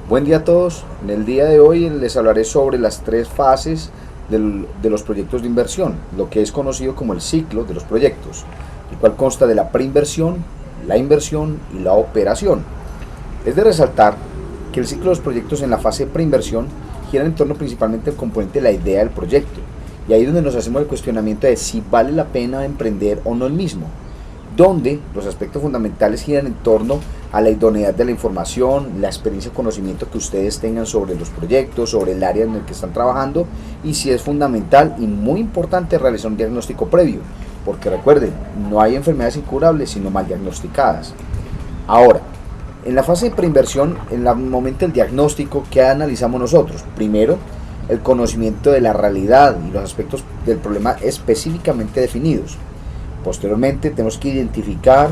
Buen día a todos. En el día de hoy les hablaré sobre las tres fases de los proyectos de inversión, lo que es conocido como el ciclo de los proyectos, el cual consta de la preinversión, la inversión y la operación. Es de resaltar que el ciclo de los proyectos en la fase de preinversión gira en torno principalmente al componente de la idea del proyecto, y ahí es donde nos hacemos el cuestionamiento de si vale la pena emprender o no el mismo, donde los aspectos fundamentales giran en torno a la idoneidad de la información, la experiencia y conocimiento que ustedes tengan sobre los proyectos, sobre el área en el que están trabajando, y si es fundamental y muy importante realizar un diagnóstico previo, porque recuerden, no hay enfermedades incurables sino mal diagnosticadas. Ahora, en la fase de preinversión, en el momento del diagnóstico, ¿qué analizamos nosotros? Primero, el conocimiento de la realidad y los aspectos del problema específicamente definidos. Posteriormente tenemos que identificar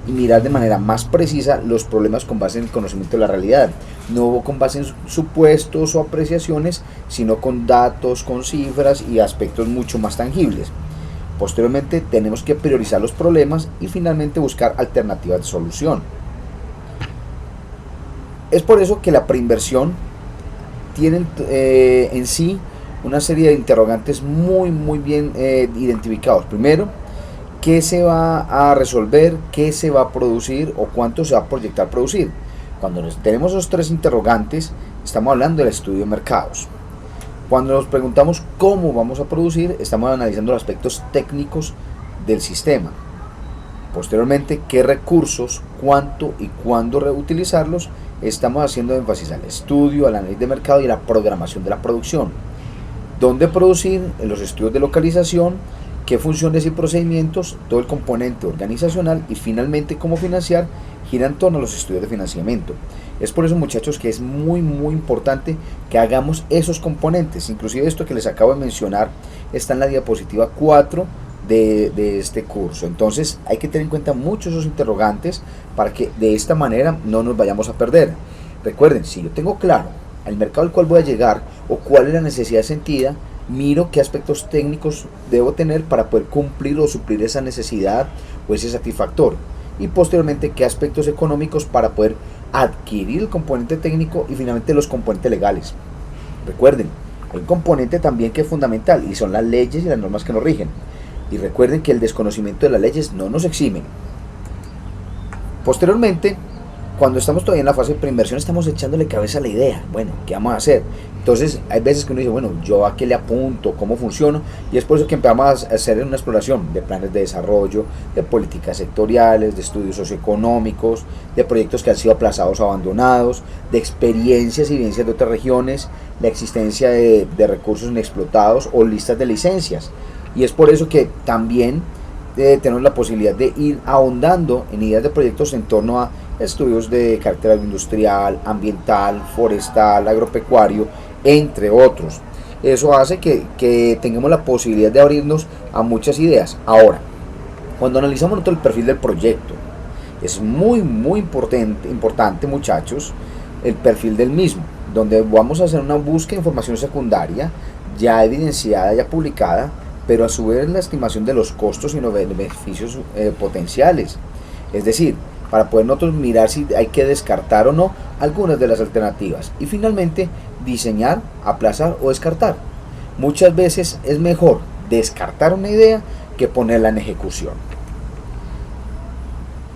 y mirar de manera más precisa los problemas con base en el conocimiento de la realidad, no con base en supuestos o apreciaciones, sino con datos, con cifras y aspectos mucho más tangibles. Posteriormente tenemos que priorizar los problemas y finalmente buscar alternativas de solución. Es por eso que la preinversión tiene en sí una serie de interrogantes muy bien identificados. Primero, ¿qué se va a resolver? ¿Qué se va a producir? ¿O cuánto se va a proyectar producir? Cuando tenemos esos tres interrogantes, estamos hablando del estudio de mercados. Cuando nos preguntamos cómo vamos a producir, estamos analizando los aspectos técnicos del sistema. Posteriormente, qué recursos, cuánto y cuándo reutilizarlos, estamos haciendo énfasis al estudio, al análisis de mercado y a la programación de la producción. ¿Dónde producir? En los estudios de localización, qué funciones y procedimientos, todo el componente organizacional y finalmente cómo financiar, gira en torno a los estudios de financiamiento. Es por eso, muchachos, que es muy importante que hagamos esos componentes. Inclusive esto que les acabo de mencionar está en la diapositiva 4 de este curso. Entonces hay que tener en cuenta muchos esos interrogantes para que de esta manera no nos vayamos a perder. Recuerden, si yo tengo claro al mercado al cual voy a llegar o cuál es la necesidad sentida, miro qué aspectos técnicos debo tener para poder cumplir o suplir esa necesidad o ese satisfactor, y posteriormente qué aspectos económicos para poder adquirir el componente técnico y finalmente los componentes legales. Recuerden, hay un componente también que es fundamental y son las leyes y las normas que nos rigen, y recuerden que el desconocimiento de las leyes no nos exime. Posteriormente, cuando estamos todavía en la fase de preinversión, estamos echándole cabeza a la idea. Bueno, ¿qué vamos a hacer? Entonces hay veces que uno dice, bueno, ¿yo a qué le apunto? ¿Cómo funciona? Y es por eso que empezamos a hacer una exploración de planes de desarrollo, de políticas sectoriales, de estudios socioeconómicos, de proyectos que han sido aplazados o abandonados, de experiencias y evidencias de otras regiones, la existencia de recursos inexplotados o listas de licencias. Y es por eso que también tenemos la posibilidad de ir ahondando en ideas de proyectos en torno a estudios de carácter industrial, ambiental, forestal, agropecuario, entre otros. Eso hace que tengamos la posibilidad de abrirnos a muchas ideas. Ahora, cuando analizamos nosotros el perfil del proyecto, es muy importante, muchachos, el perfil del mismo, donde vamos a hacer una búsqueda de información secundaria ya evidenciada, ya publicada, pero a su vez la estimación de los costos y los beneficios potenciales. Es decir, para poder nosotros mirar si hay que descartar o no algunas de las alternativas. Y finalmente, diseñar, aplazar o descartar. Muchas veces es mejor descartar una idea que ponerla en ejecución.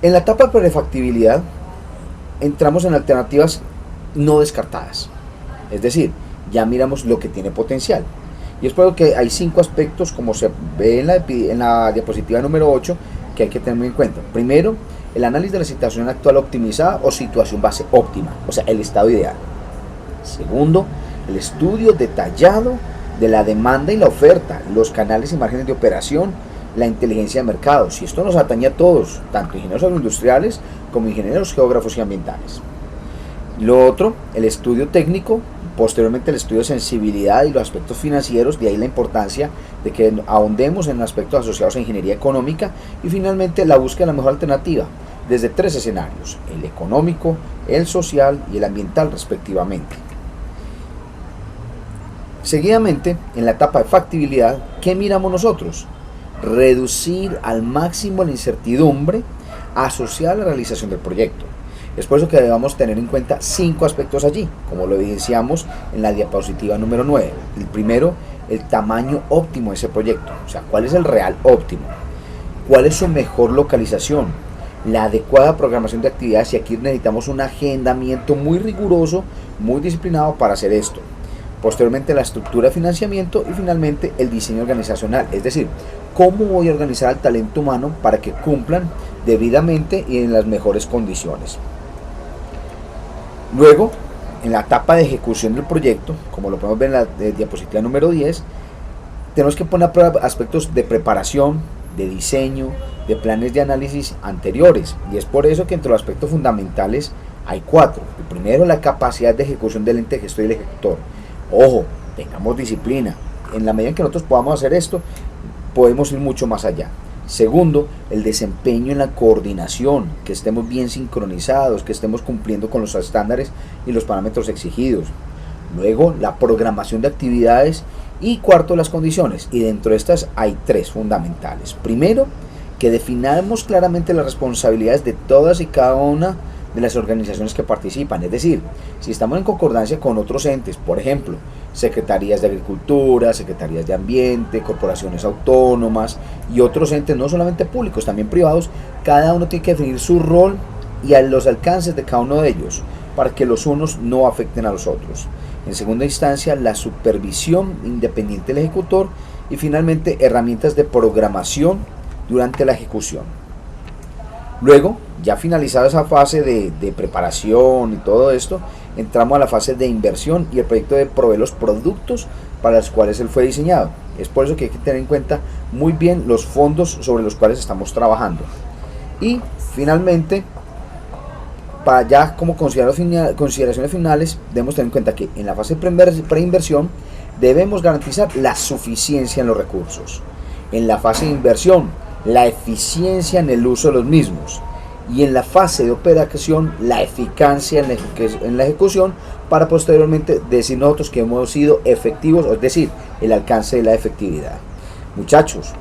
En la etapa de prefactibilidad, entramos en alternativas no descartadas. Es decir, ya miramos lo que tiene potencial. Y es por eso que hay 5 aspectos, como se ve en la diapositiva número 8, que hay que tener en cuenta. Primero, el análisis de la situación actual optimizada o situación base óptima, o sea, el estado ideal. Segundo, el estudio detallado de la demanda y la oferta, los canales y márgenes de operación, la inteligencia de mercados. Y esto nos atañe a todos, tanto ingenieros agroindustriales como ingenieros geógrafos y ambientales. Lo otro, el estudio técnico, posteriormente el estudio de sensibilidad y los aspectos financieros, de ahí la importancia de que ahondemos en aspectos asociados a ingeniería económica, y finalmente la búsqueda de la mejor alternativa, desde 3 escenarios, el económico, el social y el ambiental respectivamente. Seguidamente, en la etapa de factibilidad, ¿qué miramos nosotros? Reducir al máximo la incertidumbre asociada a la realización del proyecto. Es por eso que debemos tener en cuenta 5 aspectos allí, como lo evidenciamos en la diapositiva número 9. El primero, el tamaño óptimo de ese proyecto, o sea, cuál es el real óptimo, cuál es su mejor localización, la adecuada programación de actividades, y aquí necesitamos un agendamiento muy riguroso, muy disciplinado para hacer esto. Posteriormente, la estructura de financiamiento y finalmente el diseño organizacional, es decir, cómo voy a organizar al talento humano para que cumplan debidamente y en las mejores condiciones. Luego, en la etapa de ejecución del proyecto, como lo podemos ver en la diapositiva número 10, tenemos que poner a prueba aspectos de preparación, de diseño, de planes de análisis anteriores, y es por eso que entre los aspectos fundamentales hay 4. El primero, la capacidad de ejecución del ente gestor y el ejecutor. Ojo, tengamos disciplina. En la medida en que nosotros podamos hacer esto, podemos ir mucho más allá. Segundo, el desempeño en la coordinación, que estemos bien sincronizados, que estemos cumpliendo con los estándares y los parámetros exigidos. Luego, la programación de actividades. Y cuarto, las condiciones. Y dentro de estas hay 3 fundamentales. Primero, que definamos claramente las responsabilidades de todas y cada una de las organizaciones que participan. Es decir, si estamos en concordancia con otros entes, por ejemplo, secretarías de agricultura, secretarías de ambiente, corporaciones autónomas y otros entes, no solamente públicos, también privados, cada uno tiene que definir su rol y a los alcances de cada uno de ellos, para que los unos no afecten a los otros. En segunda instancia, la supervisión independiente del ejecutor y finalmente herramientas de programación durante la ejecución. Luego, ya finalizada esa fase de preparación y todo esto, entramos a la fase de inversión y el proyecto de proveer los productos para los cuales él fue diseñado. Es por eso que hay que tener en cuenta muy bien los fondos sobre los cuales estamos trabajando. Y finalmente, para ya como consideraciones finales, debemos tener en cuenta que en la fase de preinversión debemos garantizar la suficiencia en los recursos. En la fase de inversión, la eficiencia en el uso de los mismos. Y en la fase de operación, la eficacia en la ejecución, para posteriormente decir nosotros que hemos sido efectivos, es decir, el alcance de la efectividad. Muchachos,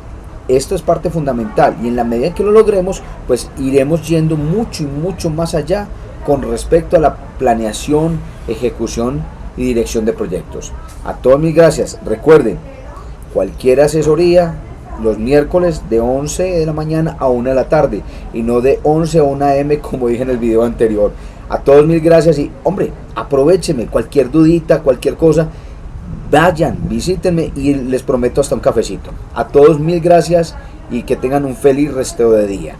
esto es parte fundamental, y en la medida que lo logremos, pues iremos yendo mucho y mucho más allá con respecto a la planeación, ejecución y dirección de proyectos. A todos mis gracias. Recuerden, cualquier asesoría los miércoles de 11 de la mañana a 1 de la tarde y no de 11 a 1 am como dije en el video anterior. A todos mil gracias y hombre, aprovechenme, cualquier dudita, cualquier cosa, vayan, visítenme y les prometo hasta un cafecito. A todos mil gracias y que tengan un feliz resto de día.